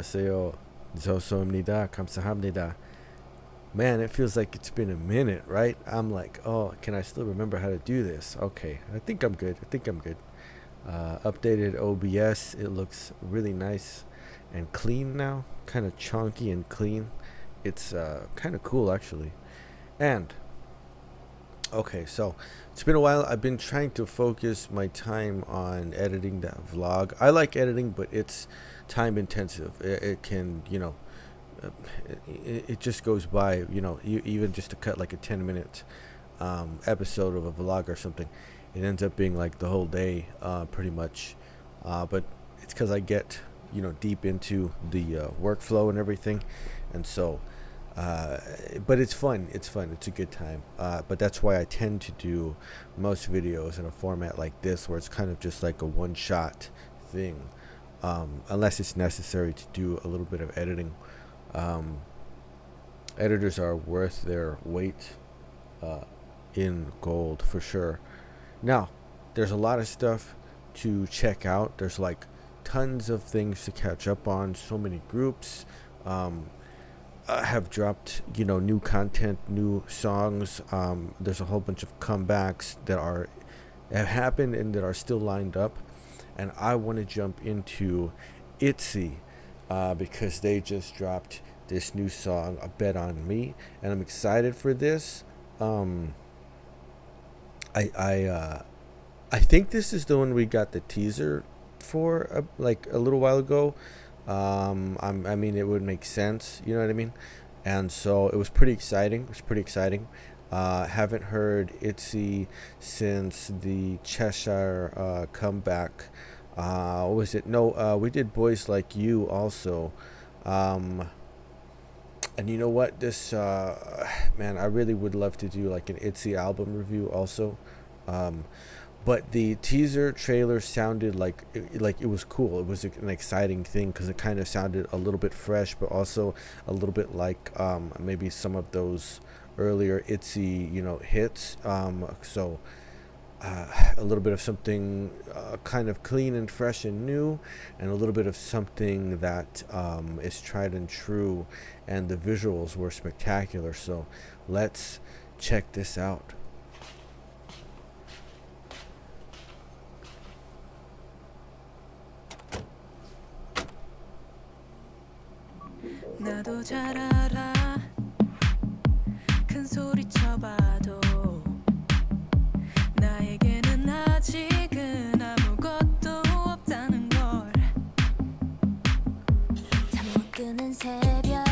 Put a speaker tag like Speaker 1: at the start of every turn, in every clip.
Speaker 1: 안녕하세요. 조소입니다. 감사합니다. Man, it feels like it's been a minute, right? I'm like, oh, can I still remember how to do this? Okay, I think I'm good. Updated OBS. It looks really nice and clean now. Kind of chunky and clean. It's kind of cool, actually. And, okay, so it's been a while. I've been trying to focus my time on editing that vlog. I like editing, but it's time intensive. It can, it just goes by, even just to cut like a 10-minute episode of a vlog or something, it ends up being like the whole day, pretty much. But it's because I get, deep into the workflow and everything. And so, but it's fun. It's a good time. But that's why I tend to do most videos in a format like this, where it's kind of just like a one-shot thing, unless it's necessary to do a little bit of editing. Editors are worth their weight in gold, for sure. Now, there's a lot of stuff to check out. There's like tons of things to catch up on. So many groups have dropped, new content, new songs. There's a whole bunch of comebacks that have happened and that are still lined up. And I want to jump into ITZY because they just dropped this new song, A Bet on Me, and I'm excited for this. I think this is the one we got the teaser for like a little while ago. I mean, it would make sense, you know what I mean? And so it was pretty exciting. Haven't heard ITZY since the Cheshire comeback. What was it? No, we did Boys Like You also. And you know what? This, man, I really would love to do like an ITZY album review also. But the teaser trailer sounded like it was cool. It was an exciting thing because it kind of sounded a little bit fresh, but also a little bit like maybe some of those earlier ITZY, hits. So a little bit of something kind of clean and fresh and new, and a little bit of something that is tried and true, and the visuals were spectacular. So let's check this out.
Speaker 2: 나도 잘 알아 큰 소리 쳐봐도 나에게는 아직은 아무것도 없다는 걸 잠 못 드는 새벽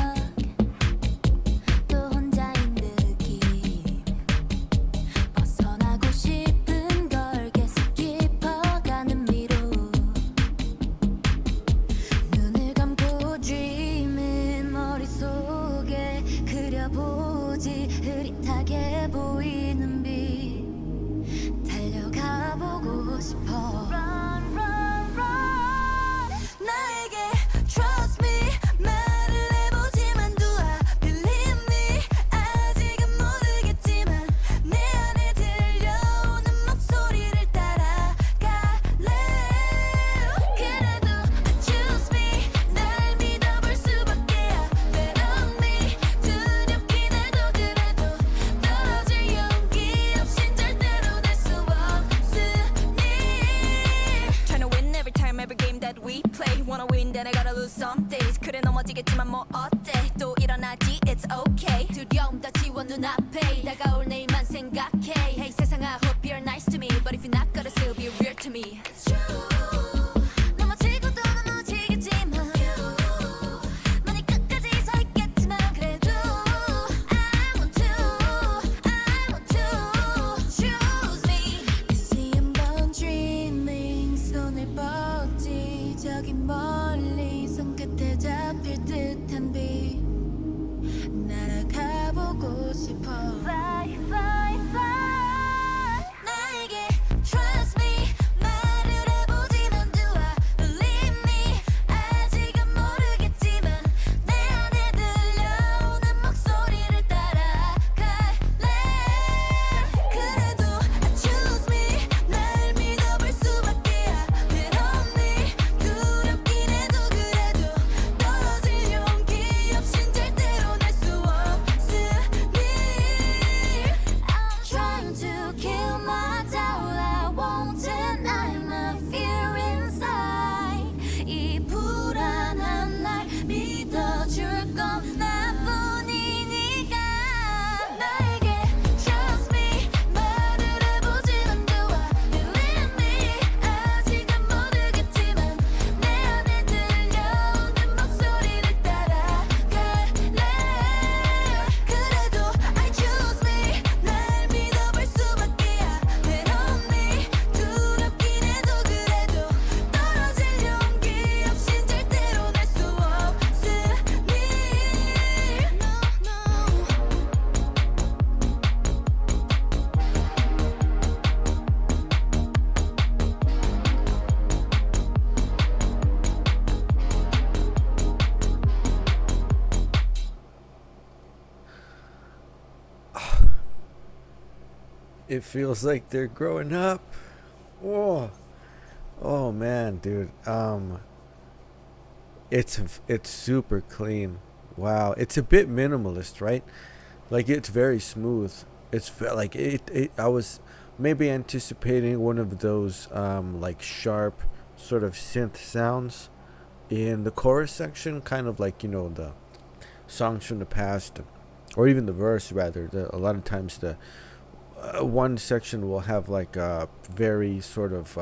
Speaker 2: 또 혼자인 느낌 벗어나고 싶은 걸 계속 깊어가는 미로 눈을 감고 dreaming 머릿속에 그려보지 흐릿하게 보이는 빛 달려가 보고 싶어 Run, run, run 나에게 Trust me 말을 해보지만 Do I believe me 아직은 모르겠지만 내 안에 들려오는 목소리를 따라갈래 그래도 Choose me 날 믿어볼 수밖에야 Bet on me 두렵긴 해도 그래도 떨어질 용기 없인 절대로 될 수 없으니 Trying to win every time every game that we play Wanna win then I gotta lose some days 그래 넘어지겠지만 뭐 어때 또 일어나지 it's okay 두려움 다 지워 눈앞에 다가올 내일만 생각해 Hey 세상 I hope you're nice to me But if you're not gonna still be real to me It's true 넘어지고도 넘어지겠지만 많이 끝까지 서 있겠지만 그래도 I want to choose me 다시 한번 dreaming 손을 뻗지 저기 멀리 손끝에 잡힐 듯한 빛 날아가 보고 싶어 Fly, fly, fly 나에게 Trust me 말을 해보지만 Do I believe me 아직은 모르겠지만 내 안에 들려오는 목소리를 따라갈래 그래도 Choose me 날 믿어볼 수밖에야 Bet on me 두렵긴 해도 그래도 떨어질
Speaker 1: It feels like they're growing up. Oh, oh man, dude. It's super clean. Wow, it's a bit minimalist, right? Like it's very smooth. Like it. I was maybe anticipating one of those like sharp sort of synth sounds in the chorus section, kind of like the songs from the past, or even the verse rather. A lot of times the one section will have like a very sort of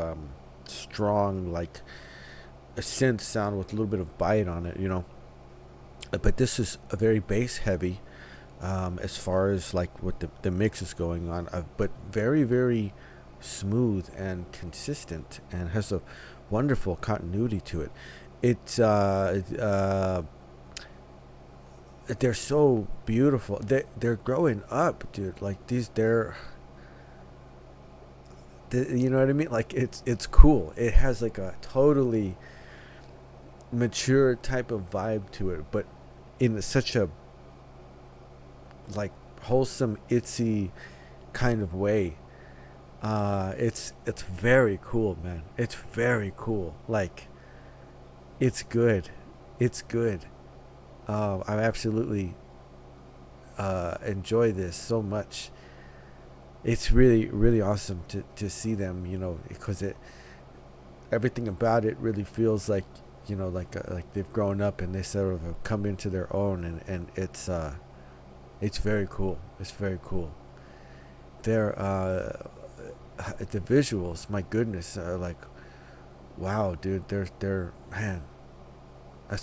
Speaker 1: strong like a synth sound with a little bit of bite on it, but this is a very bass heavy as far as like what the mix is going on, but very very smooth and consistent and has a wonderful continuity to it. It's they're so beautiful. They're growing up, dude. Like you know what I mean? Like it's cool. It has like a totally mature type of vibe to it, but in such a like wholesome ITZY kind of way. It's very cool, man. It's very cool. Like it's good. It's good. I absolutely enjoy this so much. It's really really awesome to see them, because everything about it really feels like like they've grown up and they sort of have come into their own, and it's very cool. It's very cool. They're the visuals, my goodness, are like wow, dude. They're man. I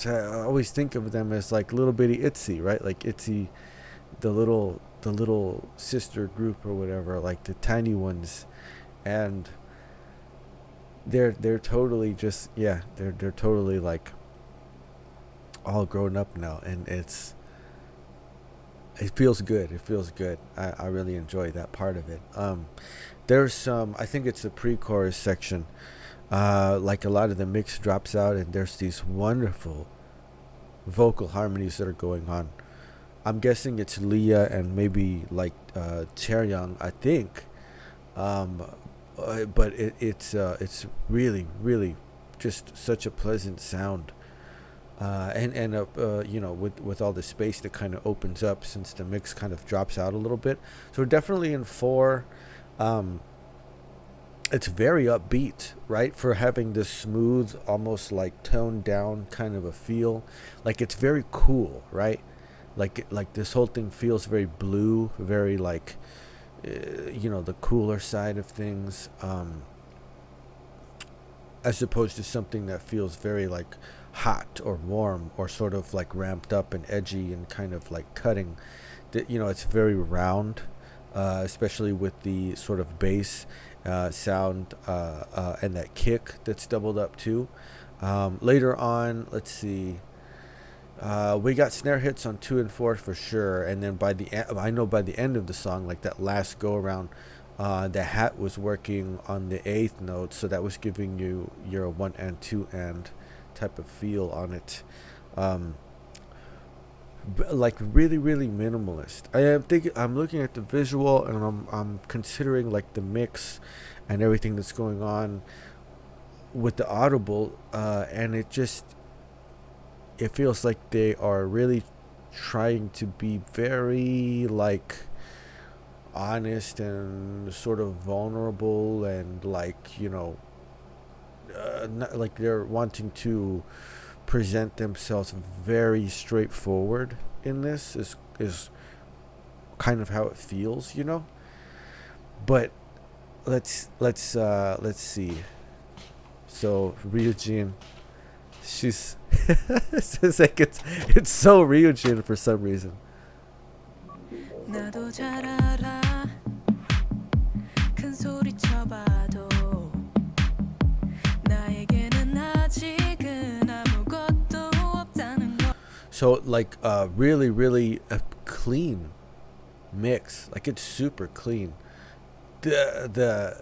Speaker 1: always think of them as like little bitty ITZY, right? Like ITZY, the little sister group or whatever, like the tiny ones, and they're totally just they're totally like all grown up now, and it feels good. It feels good. I really enjoy that part of it. There's some, I think it's the pre-chorus section. Like a lot of the mix drops out, and there's these wonderful vocal harmonies that are going on. I'm guessing it's Leah and maybe like Chaeryeong, I think. But it's really really just such a pleasant sound. And with all the space that kind of opens up since the mix kind of drops out a little bit. So we're definitely in 4. It's very upbeat, right? For having this smooth, almost like toned down kind of a feel. Like it's very cool, right? Like this whole thing feels very blue, very like, the cooler side of things. As opposed to something that feels very like hot or warm or sort of like ramped up and edgy and kind of like cutting. It's very round, especially with the sort of bass sound and that kick that's doubled up too. Later on, let's see. We got snare hits on 2 and 4 for sure, and then by the end of the song, like that last go around, the hat was working on the 8th note, so that was giving you your 1 and 2 and type of feel on it. Like really really minimalist. I'm looking at the visual, and I'm considering like the mix and everything that's going on with the audible, and it feels like they are really trying to be very like honest and sort of vulnerable, and like not, like they're wanting to present themselves very straightforward in this is kind of how it feels, but let's see. So Ryujin, she's it's like it's so Ryujin for some reason.
Speaker 2: 나도 잘 알아 큰 소리 쳐봐도 나에게는 아직은 아무것도 없다는 거.
Speaker 1: So like really really a clean mix. Like it's super clean. The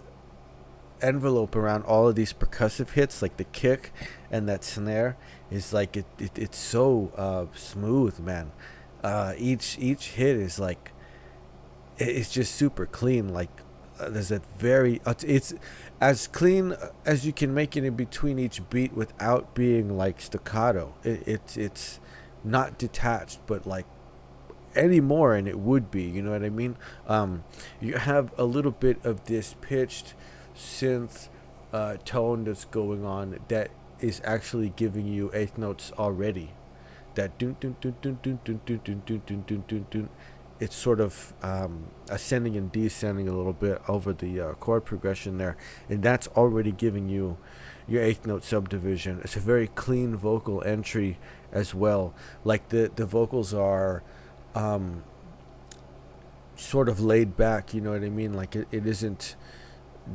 Speaker 1: envelope around all of these percussive hits, like the kick and that snare, is like it's so smooth, man. Each hit is like, it's just super clean. Like there's a very it's as clean as you can make it in between each beat without being like staccato. It's not detached, but like any more and it would be, you know what I mean? You have a little bit of this pitched synth tone that's going on that is actually giving you eighth notes already. That dun dun dun dun dun dun dun dun dun dun dun dun dun. It's sort of ascending and descending a little bit over the chord progression there, and that's already giving you your eighth note subdivision. It's a very clean vocal entry as well. Like the vocals are sort of laid back, you know what I mean? Like it isn't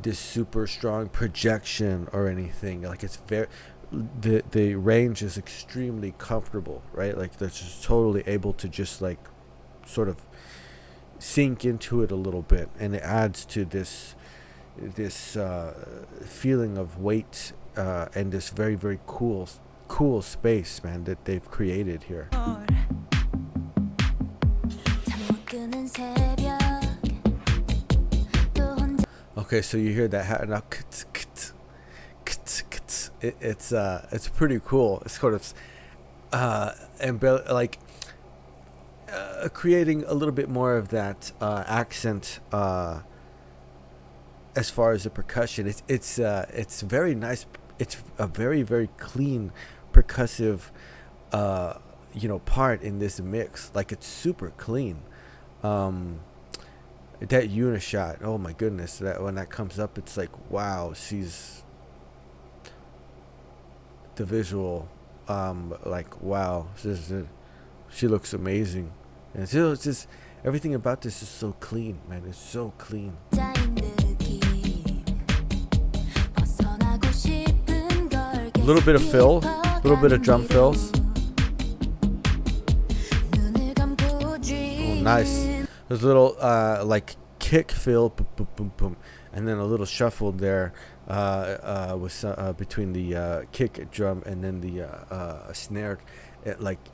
Speaker 1: this super strong projection or anything. Like it's very the range is extremely comfortable, right? Like they're just totally able to just like sort of sink into it a little bit, and it adds to this feeling of weight and this very very cool space, man, that they've created here. Okay, so you hear that now. It's pretty cool. It's sort of creating a little bit more of that accent as far as the percussion. It's very nice. It's a very very clean percussive part in this mix. Like it's super clean. That unishot, oh my goodness, that when that comes up, it's like, wow, she's the visual, like, wow, she looks amazing. And so it's just everything about this is so clean, man. It's so clean. A little bit of fill, a little bit of drum fills. Oh, nice. There's a little like kick fill, boom, boom, boom, boom, and then a little shuffle there with between the kick drum and then the snare.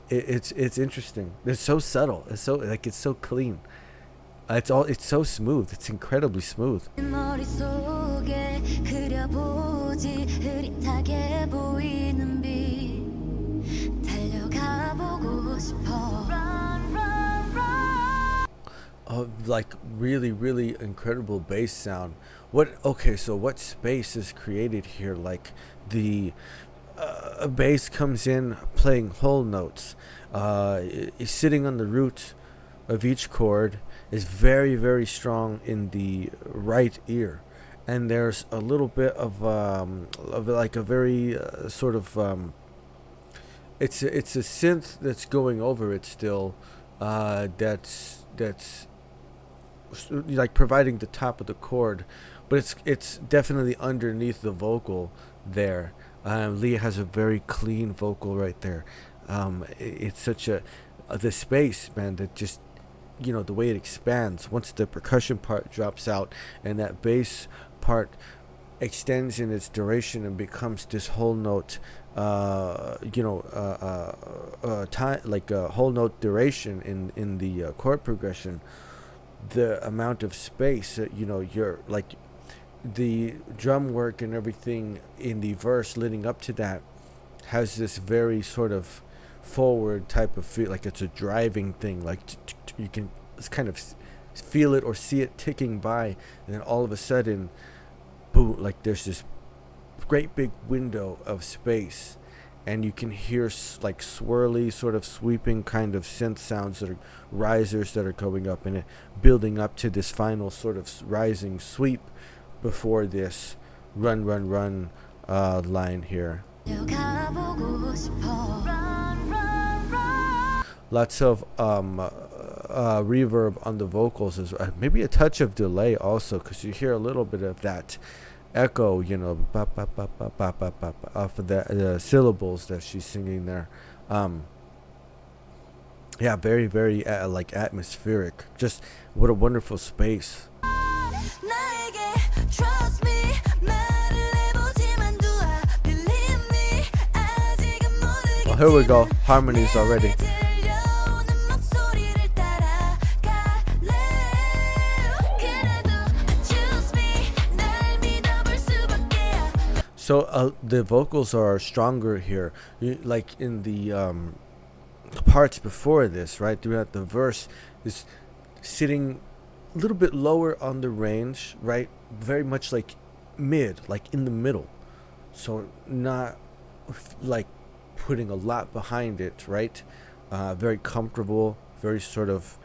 Speaker 1: It's interesting. It's so subtle. It's so clean. It's so smooth. It's incredibly smooth. Like really really incredible bass sound. So what space is created here? Like the bass comes in playing whole notes, is sitting on the root of each chord, is very very strong in the right ear, and there's a little bit of like a very sort of it's a synth that's going over it still, that's like providing the top of the chord, but it's definitely underneath the vocal there. Leah has a very clean vocal right there. It's such the space, man, that just, the way it expands once the percussion part drops out and that bass part extends in its duration and becomes this whole note, time, like a whole note duration in the chord progression. The amount of space that you're like, the drum work and everything in the verse leading up to that has this very sort of forward type of feel, like it's a driving thing, like you can kind of feel it or see it ticking by, and then all of a sudden, boom, like there's this great big window of space, and you can hear like swirly sort of sweeping kind of synth sounds that are risers that are going up, and it building up to this final sort of rising sweep before this run line here. Lots of reverb on the vocals, maybe a touch of delay also, because you hear a little bit of that echo, ba, ba, ba, ba, ba, ba, ba, off of the syllables that she's singing there. Yeah, very very like atmospheric. Just what a wonderful space. Well, here we go, harmonies already. So the vocals are stronger here, like in the parts before this, right? Throughout the verse is sitting a little bit lower on the range, right? Very much like mid, like in the middle. So not like putting a lot behind it, right? Very comfortable, very sort of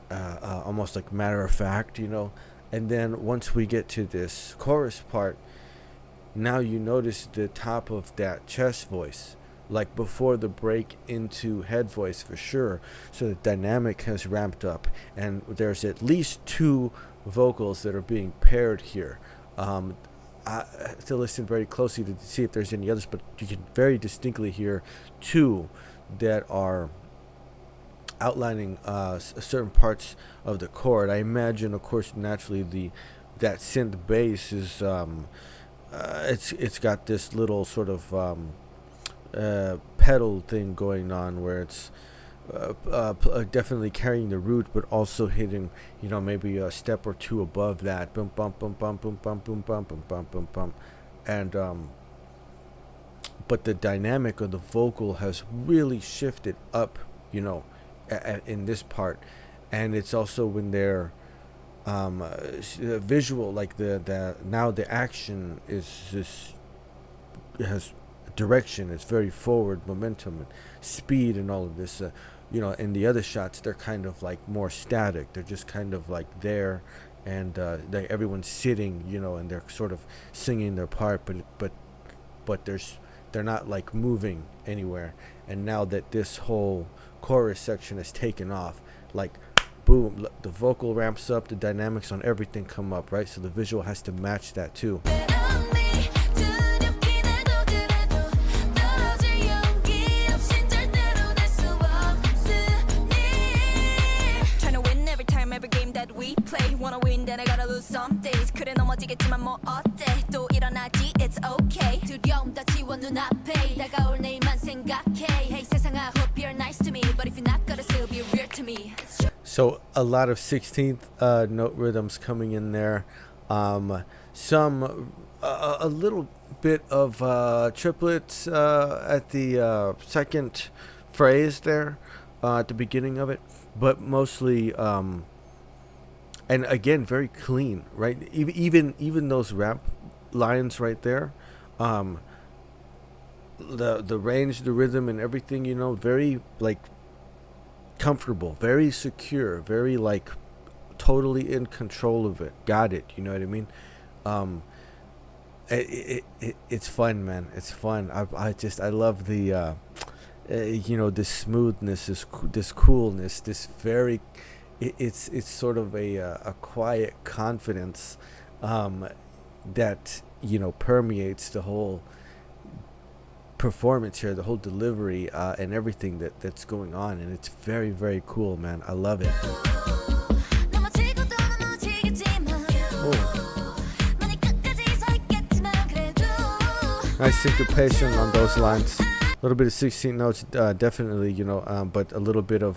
Speaker 1: almost like matter of fact, you know. And then once we get to this chorus part, now you notice the top of that chest voice, like before the break into head voice for sure. So the dynamic has ramped up, and there's at least two vocals that are being paired here. I have to listen very closely to see if there's any others, but you can very distinctly hear two that are outlining certain parts of the chord. I imagine, of course, naturally that synth bass is it's got this little sort of pedal thing going on where it's definitely carrying the root, but also hitting, you know, maybe a step or two above that. Boom, bum, bum, bum, boom, bum, boom, bum, boom, bum, boom, bum, and but the dynamic of the vocal has really shifted up, you know, in this part, and it's also when they're visual, like the now the action is this has direction. It's very forward momentum and speed and all of this. You know, in the other shots, they're kind of like more static. They're just kind of like there, and everyone's sitting, you know, and they're sort of singing their part, but they're not like moving anywhere. And now that this whole chorus section has taken off, like boom, the vocal ramps up, the dynamics on everything come up, right? So the visual has to match that too.
Speaker 2: Wanna win, then I gotta lose some days. 그래 넘어지겠지만 뭐 어때? 또 일어나지, it's okay. 두려움 다 지워 눈앞에 다가올 내일만 생각해. Hey 세상아, hope you're nice to me, but if you're not gonna still be real to me.
Speaker 1: So a lot of 16th note rhythms coming in there. Some a little bit of triplets at the second phrase there, at the beginning of it, but mostly. And again, very clean, right? Even those rap lines right there, the range, the rhythm, and everything, you know, very like comfortable, very secure, very like totally in control of it. Got it, you know what I mean? It's fun, man. It's fun. I love the you know, this smoothness, this coolness, this very. It's sort of a quiet confidence that, you know, permeates the whole performance here, the whole delivery, and everything that's going on, and it's very, very cool, man. I love it. Nice syncopation on those lines. A little bit of 16 notes, definitely, you know, but a little bit of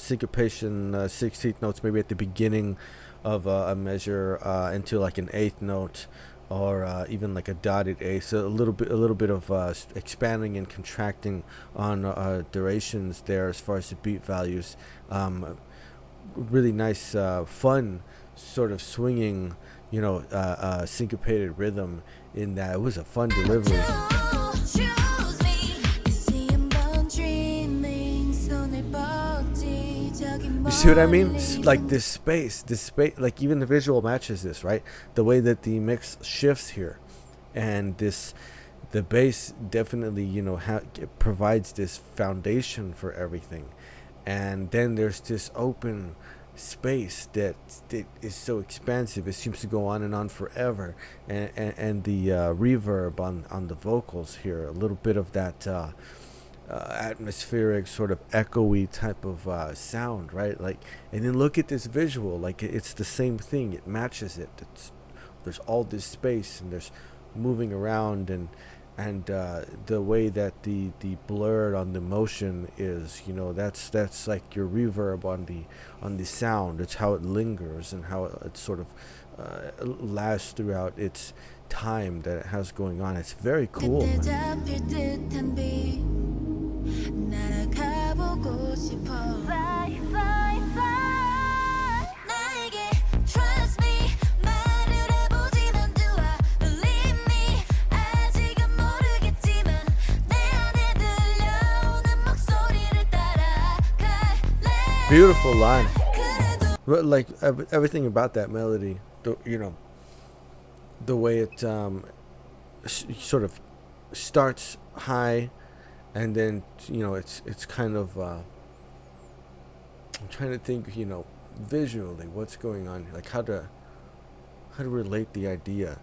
Speaker 1: syncopation, 16th notes maybe at the beginning of a measure into like an 8th note, or even like a dotted eighth. So a little bit of expanding and contracting on durations there as far as the beat values. Really nice, fun, sort of swinging, you know, syncopated rhythm in that. It was a fun delivery. You see what I mean? Like this space, like even the visual matches this, right? The way that the mix shifts here, and the bass definitely, you know, provides this foundation for everything, and then there's this open space that is so expansive. It seems to go on and on forever, and the reverb on the vocals here, a little bit of that. Atmospheric, sort of echoey type of sound, right? Like, and then look at this visual, like it's the same thing. It matches it. There's all this space, and there's moving around, and and the way that the blur on the motion is, that's like your reverb on the sound. It's how it lingers and how it sort of lasts throughout its time that it has going on. It's very cool,
Speaker 2: 그때
Speaker 1: man.
Speaker 2: 잡힐 듯한 빛 날아가 보고 싶어 Fly, fly, fly 나에게 Trust me 말을 해보지만 Do I believe me 아직은 모르겠지만 내 안에 들려오는 목소리를 따라갈래
Speaker 1: Beautiful line.
Speaker 2: 그래도
Speaker 1: But like everything about that melody, the way it sort of starts high, and then it's kind of I'm trying to think visually what's going on, like how to relate the idea.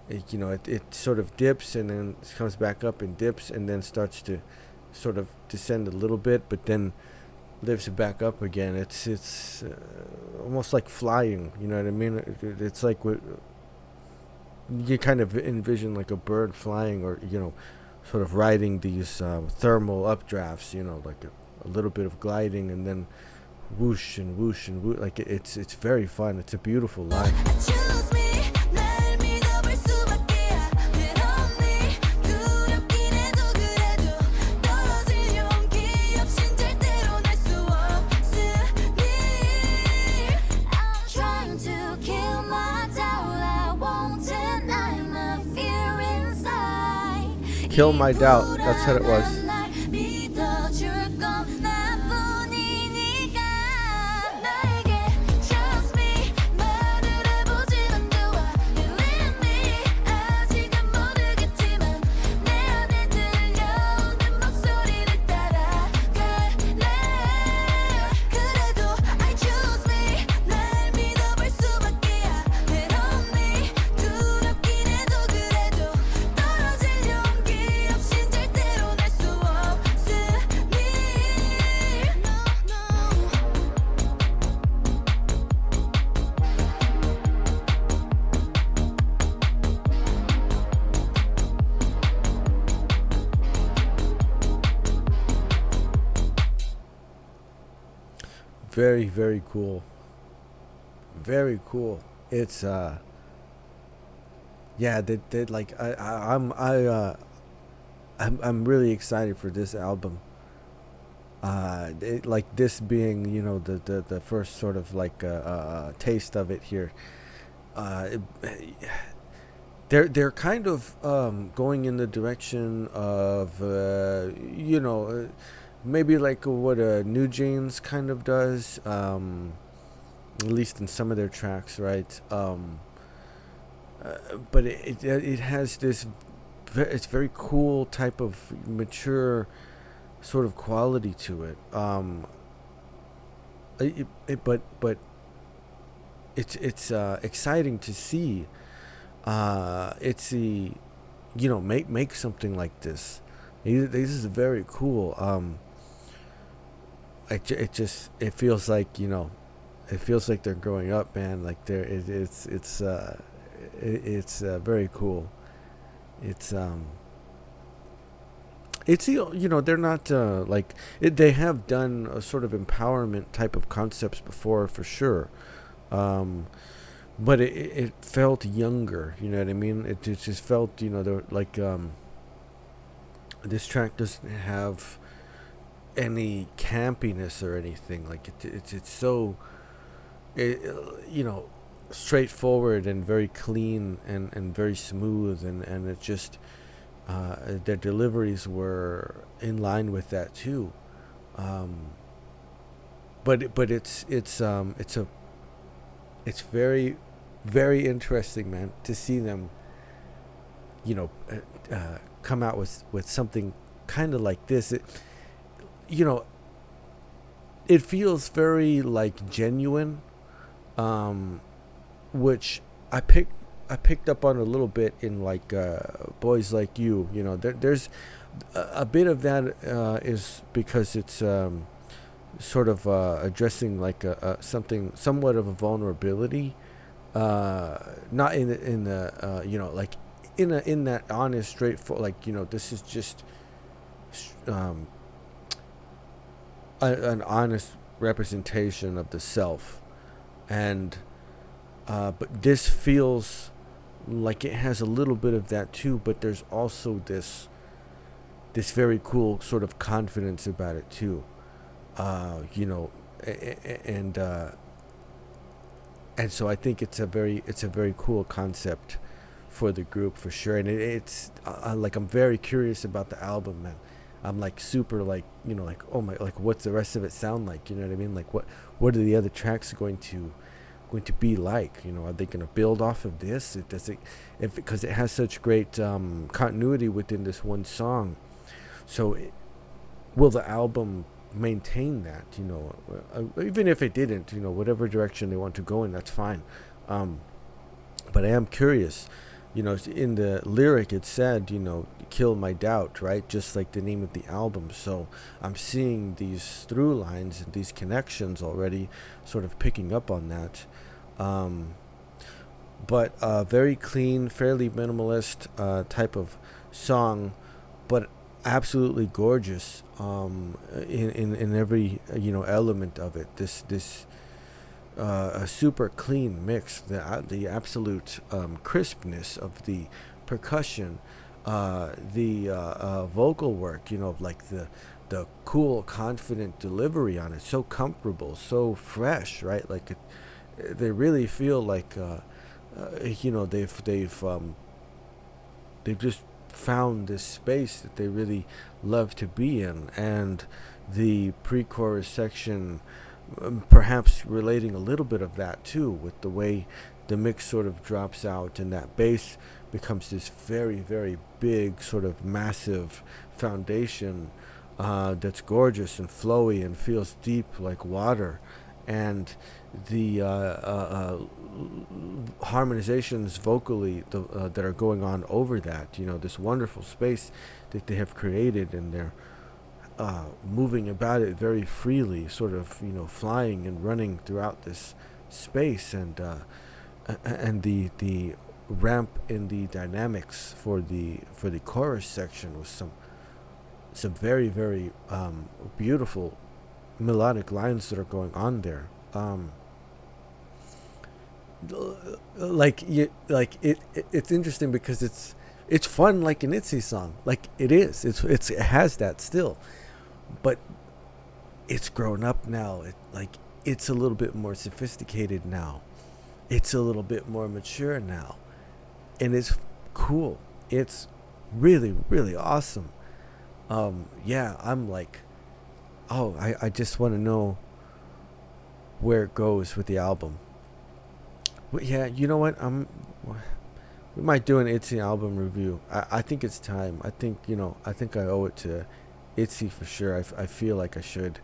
Speaker 1: It sort of dips and then comes back up and dips and then starts to sort of descend a little bit, but then lifts it back up again. It's almost like flying, you know what I mean? It's like what you kind of envision, like a bird flying, or sort of riding these thermal updrafts, like a little bit of gliding and then whoosh and whoosh and whoosh. Like it's very fun. It's a beautiful line.
Speaker 2: Choose me 날 믿어볼 수밖에 없니 두렵긴 해도 그래도 떨어질 용기 없인 절대로 낼 수 없으니 I'm trying to kill my doubt I won't deny my fear inside
Speaker 1: Kill my doubt. That's what it was.
Speaker 2: 날 믿어줄 건 나뿐이니까 나에게 Trust me 말을 해보지만 Do I believe me 아직은 모르겠지만 내 안에 들려오는 목소리를 따라갈래 그래도 I choose me 날 믿어볼 수밖에 없니 두렵긴 해도 그래도 떨어질 용기 없인 절대로 낼 수 없으니
Speaker 1: Very, very cool. Very cool. It's yeah, they like I'm really excited for this album. Like this being, the first sort of like taste of it here. Uh, they're kind of going in the direction of maybe like what New Jeans kind of does, at least in some of their tracks, right? But it has this it's very cool type of mature sort of quality to it. But it's exciting to see ITZY make something like this. This is very cool. It feels like it feels like they're growing up, man. Like it's very cool. It's they're not like they have done a sort of empowerment type of concepts before, for sure, but it felt younger, you know what I mean? It just felt, they're like this track doesn't have any campiness or anything. Like it's so straightforward and very clean and very smooth, and it just their deliveries were in line with that too. But it's very, very interesting, man, to see them come out with something kind of like this. It feels very like genuine, which I picked up on a little bit in like Boys Like You. There's a bit of that is because it's sort of addressing like something somewhat of a vulnerability, not in the like in that honest, straightforward, like, this is just um, an honest representation of the self, and but this feels like it has a little bit of that too, but there's also this very cool sort of confidence about it too, and so I think it's a very cool concept for the group for sure, and it's like, I'm very curious about the album, man. I'm like super, like, like, oh my, like, what's the rest of it sound like? You know what I mean? Like, what are the other tracks going to be like? Are they going to build off of this? Because it has such great continuity within this one song. So will the album maintain that? Even if it didn't, whatever direction they want to go in, that's fine. But I am curious. In the lyric it said, kill my doubt, right? Just like the name of the album. So I'm seeing these through lines and these connections already, sort of picking up on that. But very clean, fairly minimalist type of song, but absolutely gorgeous in every element of it. This a super clean mix. The absolute crispness of the percussion, the vocal work. Like the cool, confident delivery on it. So comfortable, so fresh, right? Like they really feel like they've just found this space that they really love to be in, and the pre-chorus section perhaps relating a little bit of that too, with the way the mix sort of drops out and that bass becomes this very, very big, sort of massive foundation that's gorgeous and flowy and feels deep like water. And the harmonizations vocally that are going on over that, this wonderful space that they have created, and they're moving about it very freely, sort of, flying and running throughout this space, and the ramp in the dynamics for the chorus section was some very, very beautiful melodic lines that are going on there. It's interesting because it's fun, like an ITZY song, like it has that still, but it's grown up now. It's a little bit more sophisticated now. It's a little bit more mature now, and it's cool. It's really, really awesome. I'm like, I just want to know where it goes with the album. But yeah, you know what? We might do an ITZY album review. I think it's time. I think I owe it to ITZY for sure. I feel like I should.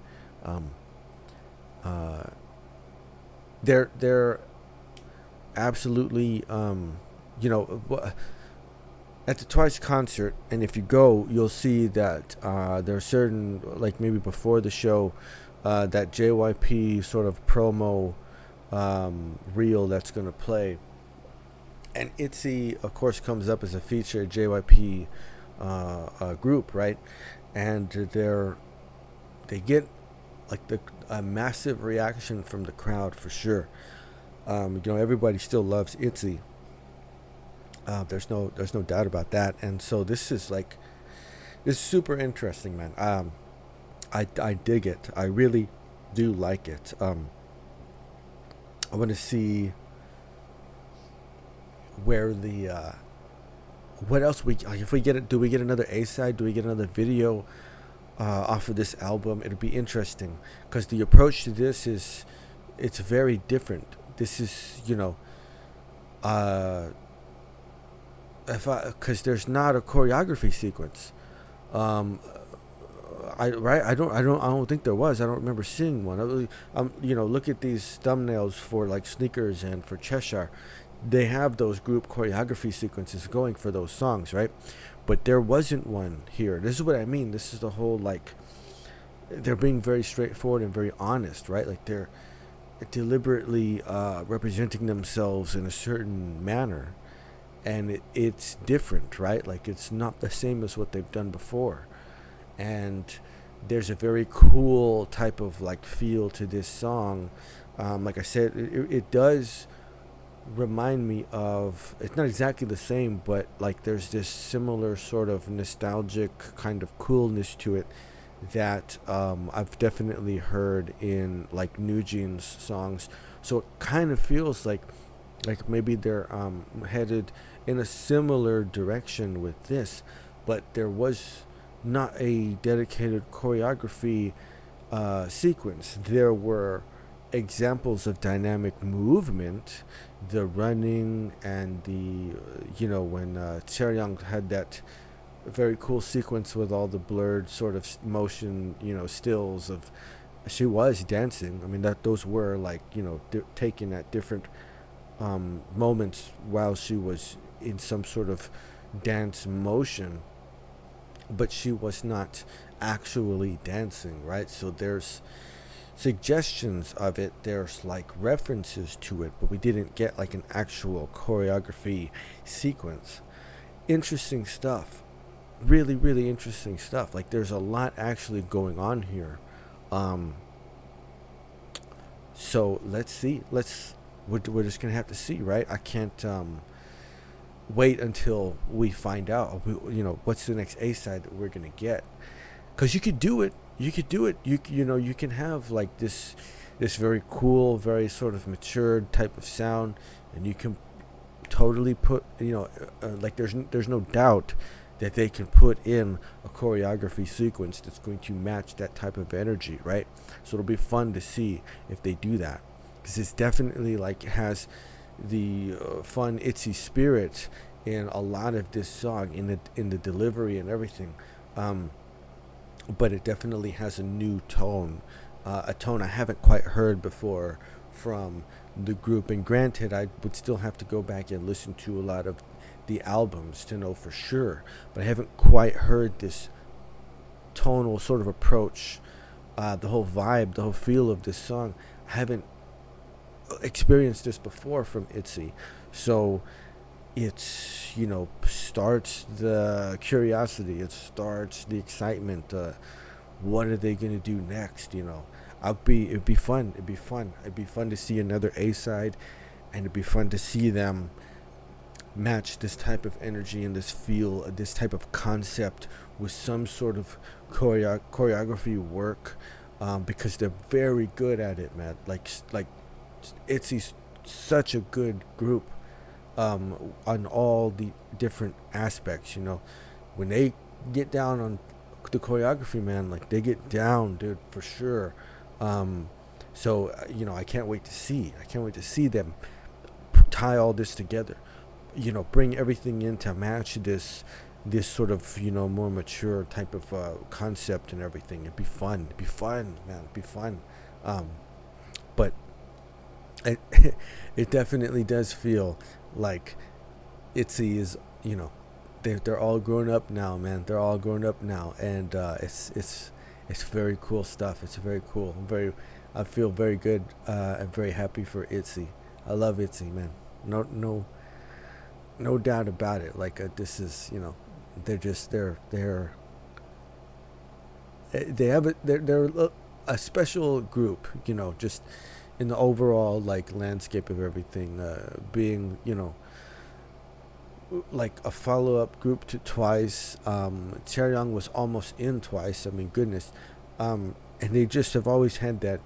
Speaker 1: They're absolutely at the Twice concert, and if you go, you'll see that there are certain, like maybe before the show, that JYP sort of promo reel that's going to play, and ITZY of course comes up as a featured JYP group, right? And they get like a massive reaction from the crowd for sure. Everybody still loves ITZY. There's no doubt about that. And so this is super interesting, man. I dig it. I really do like it. I want to see where the what else if we get it. Do we get another A-side? Do we get another video off of this album? It'll be interesting because the approach to this it's very different. This is because there's not a choreography sequence. I don't think there was. I don't remember seeing one. Look at these thumbnails for like Sneakers and for Cheshire. They have those group choreography sequences going for those songs, right? But there wasn't one here. This is what I mean. This is the whole, like, they're being very straightforward and very honest, right? Like they're deliberately representing themselves in a certain manner, and it's different, right? Like it's not the same as what they've done before, and there's a very cool type of like feel to this song. Like I said, it does remind me of, it's not exactly the same, but like there's this similar sort of nostalgic kind of coolness to it that I've definitely heard in like New Jeans songs. So it kind of feels like maybe they're headed in a similar direction with this, but there was not a dedicated choreography sequence. There were examples of dynamic movement, the running and the, when Chaeryeong had that very cool sequence with all the blurred sort of motion, stills of, she was dancing. I mean, that those were like, taken at different moments while she was in some sort of dance motion, but she was not actually dancing, right? So there's suggestions of it, there's like references to it, but we didn't get like an actual choreography sequence. Interesting stuff. Really, really interesting stuff. Like there's a lot actually going on here. So let's see. We're just gonna have to see, right? I can't wait until we find out, what's the next A side that we're gonna get. Because you could do it. You can have like this very cool, very sort of matured type of sound, and you can totally put, like there's no doubt that they can put in a choreography sequence that's going to match that type of energy, right? So it'll be fun to see if they do that, because it's definitely like has the fun ITZY spirit in a lot of this song, in the delivery and everything. But it definitely has a new tone, a tone I haven't quite heard before from the group. And granted, I would still have to go back and listen to a lot of the albums to know for sure, but I haven't quite heard this tonal sort of approach, the whole vibe, the whole feel of this song. I haven't experienced this before from ITZY. So it's, starts the curiosity, it starts the excitement. What are they gonna do next? It'd be fun to see another A side, and it'd be fun to see them match this type of energy and this feel, this type of concept with some sort of choreography work, because they're very good at it, man. Like ITZY's such a good group, on all the different aspects. When they get down on the choreography, man, like they get down, dude, for sure. So I can't wait to see them tie all this together, bring everything in to match this sort of more mature type of concept and everything. It'd be fun, man, it'd be fun. But it definitely does feel like ITZY is, they're all grown up now, man. They're all grown up now, and it's very cool stuff. It's very cool. I feel very good. I'm very happy for ITZY. I love ITZY, man. No doubt about it. Like this is, they're a special group, just in the overall like landscape of everything, being like a follow-up group to Twice. Chaeryeong was almost in Twice. I mean, goodness. And they just have always had that,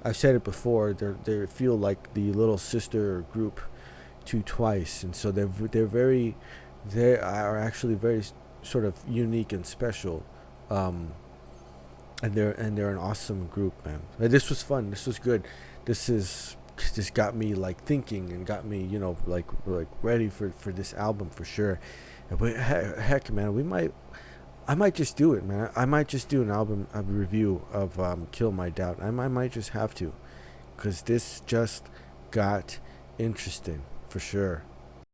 Speaker 1: I've said it before, they feel like the little sister group to Twice, and so they are actually very sort of unique and special. And they're an awesome group, man. This was fun. This was good. This got me like thinking, and got me, like ready for this album for sure. But heck, man, I might just do it, man. I might just do an album review of Kill My Doubt. I might just have to, because this just got interesting for sure.